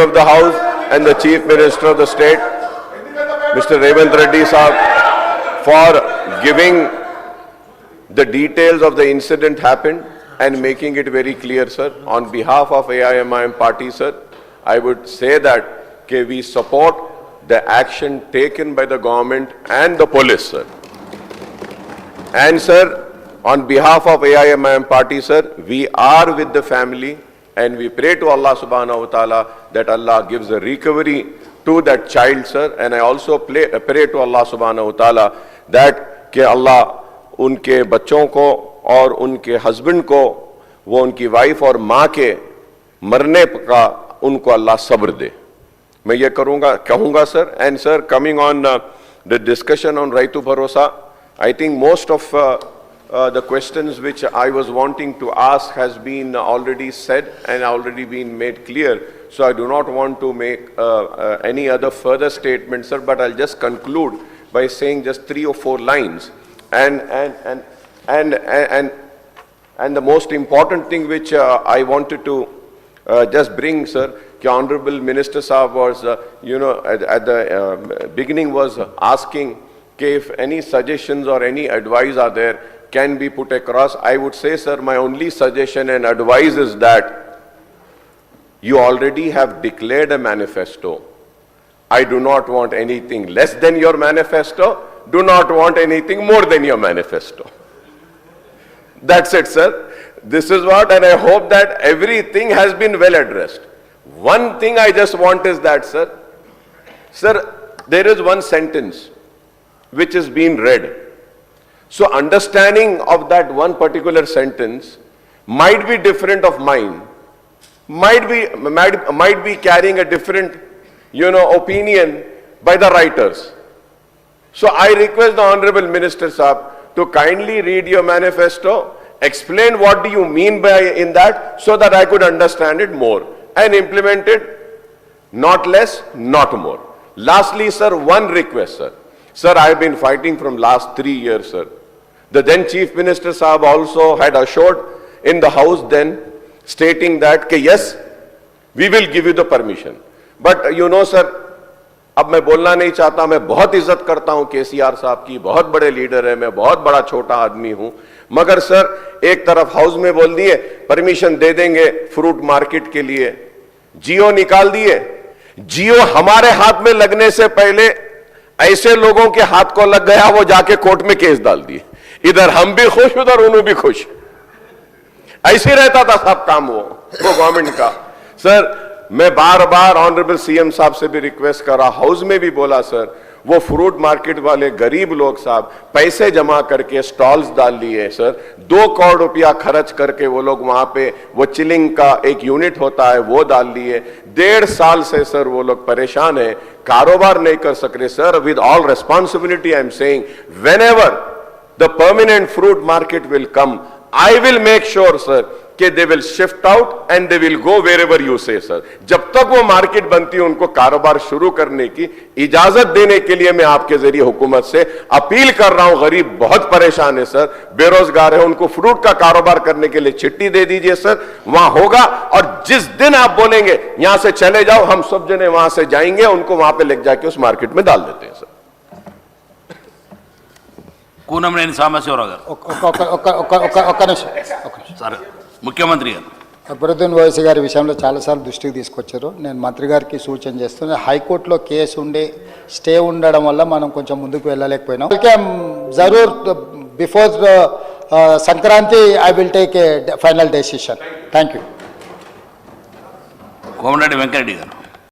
of the House and the Chief Minister of the State, Mr. Revant Reddy Sahab, for giving the details of the incident happened and making it very clear, sir. On behalf of AIMIM party, sir, I would say that we support the action taken by the government and the police, sir. And, sir, on behalf of AIMIM party, sir, we are with the family and we pray to Allah subhanahu wa ta'ala that Allah gives a recovery to that child, sir. And I also pray to Allah subhanahu wa ta'ala that कि Allah उनके बच्चों को और उनके husband को, वो उनकी wife और माँ के मरने का उनको अल्लाह सब्र दे. मैं ये कहूँगा sir. And sir, coming on the discussion on Raitu Bharosa, I think most of the questions which I was wanting to ask has been already said and already been made clear. So I do not want to make any other further statements, sir, but I'll just conclude by saying just 3 or 4 lines. And the most important thing which I wanted to just bring, sir, the Honorable Minister Sahab was, at the beginning was asking if any suggestions or any advice are there can be put across. I would say, sir, my only suggestion and advice is that you already have declared a manifesto. I do not want anything less than your manifesto. Do not want anything more than your manifesto. That's it, sir. This is what, and I hope that everything has been well addressed. One thing I just want is that, sir, there is one sentence which is being read. So understanding of that one particular sentence might be different of mine, might be carrying a different, opinion by the writers. So I request the Honorable Minister Sahab to kindly read your manifesto, explain what do you mean by in that, so that I could understand it more and implement it, not less, not more. Lastly, sir, one request, sir. Sir, I have been fighting from last 3 years, sir. The then Chief Minister Sahab also had assured in the House then, stating that, yes, we will give you the permission. But sir, अब मैं बोलना नहीं चाहता, मैं बहुत इज्जत करता हूं केसीआर साहब की, बहुत बड़े लीडर है, मैं बहुत बड़ा छोटा आदमी हूं, मगर सर एक तरफ हाउस में बोल दिए परमिशन दे देंगे फ्रूट मार्केट के लिए, जियो निकाल दिए. जियो हमारे हाथ में लगने से पहले ऐसे लोगों के हाथ को लग गया, वो जाके कोर्ट में केस डाल दिए. इधर हम भी खुश, उधर उन्हों भी खुश. ऐसे रहता था सब काम वो गवर्नमेंट का. सर मैं बार बार ऑनरेबल सीएम साहब से भी रिक्वेस्ट करा, हाउस में भी बोला, सर वो फ्रूट मार्केट वाले गरीब लोग साहब पैसे जमा करके स्टॉल्स डाल लिए, सर 2 करोड़ रुपया खर्च करके वो लोग वहां पे वो चिलिंग का एक यूनिट होता है वो डाल लिए. 1.5 साल से सर वो लोग परेशान है, कारोबार नहीं कर सक रहे. Sir with all responsibility I am saying, whenever the permanent fruit market will come, I will make sure, sir, कि they will shift out and they will go wherever you say, sir. जब तक वो market बनती है उनको कारोबार शुरू करने की इजाजत देने के लिए मैं आपके जरिए हुकूमत से अपील कर रहा हूं. गरीब बहुत परेशान है सर, बेरोजगार है, उनको फ्रूट का कारोबार करने के लिए चिट्ठी दे दीजिए सर, वहां होगा. और जिस दिन आप बोलेंगे यहां से चले जाओ, हम सब जने वहां से जाएंगे, उनको वहां पे ले जाके उस मार्केट में डाल देते हैं सर. కూనంనేని సాంబశివరావు గారు. ఒక్క నిమిషం. సరే, ముఖ్యమంత్రి గారు అక్బరుద్దీన్ ఓవైసీ గారి విషయంలో చాలాసార్లు దృష్టికి తీసుకొచ్చారు. నేను మంత్రి గారికి సూచన చేస్తున్నాను, హైకోర్టులో కేసు ఉండి స్టే ఉండడం వల్ల మనం కొంచెం ముందుకు వెళ్ళలేకపోయినాం. జరూర్ before Sankranti I will take a final decision. Thank you. Komatireddy Venkatreddy గారు.